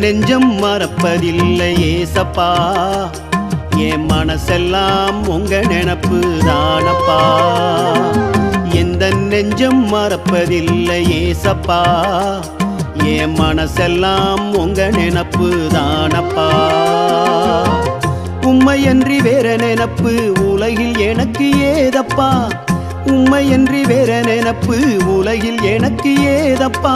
நெஞ்சம் மறப்பதில்லை ஏசப்பா, என் மனசெல்லாம் உங்க நினப்பு தானப்பா. எந்த நெஞ்சம் மறப்பதில்லை ஏசப்பா, என் மனசெல்லாம் உங்க நினப்பு தானப்பா. உம்மையன்றி வேற நினப்பு உலகில் எனக்கு ஏதப்பா, உம்மையன்றி வேற நினப்பு உலகில் எனக்கு ஏதப்பா.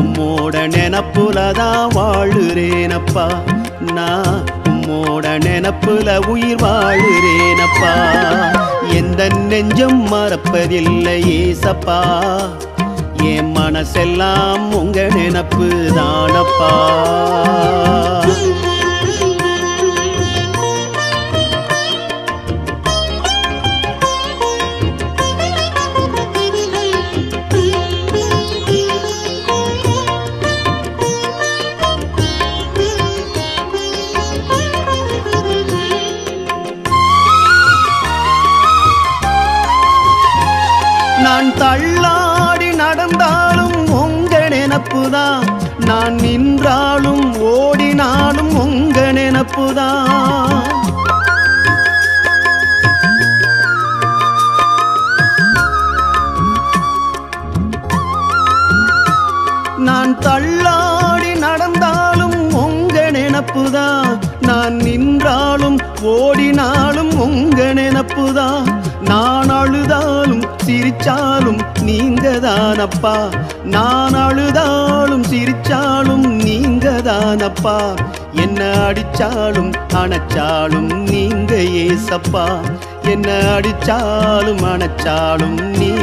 உம்மோட நினப்புலதான் வாழுறேனப்பா, நான் உம்மோட நினப்புல உயிர் வாழுறேனப்பா. எந்த நெஞ்சம் மறப்பதில்லை ஏசப்பா, என் மனசெல்லாம் உங்க நினப்பு தானப்பா. நான் தள்ளாடி நடந்தாலும் உங்க நினப்புதான், நான் நின்றாலும் ஓடினாலும் உங்க நினப்புதான். நான் தள்ளாடி நடந்தாலும் உங்க நினப்புதான், நான் நின்றாலும் ஓடினாலும் உங்க நினப்புதான். நான் அழுதாலும் சிரிச்சாலும் நீங்க தானப்பா, நான் அழுதாலும் சிரிச்சாலும் நீங்க தானப்பா. என்ன அடிச்சாலும் அணைச்சாலும் நீங்க ஏசப்பா, என்ன அடிச்சாலும் அணைச்சாலும் நீ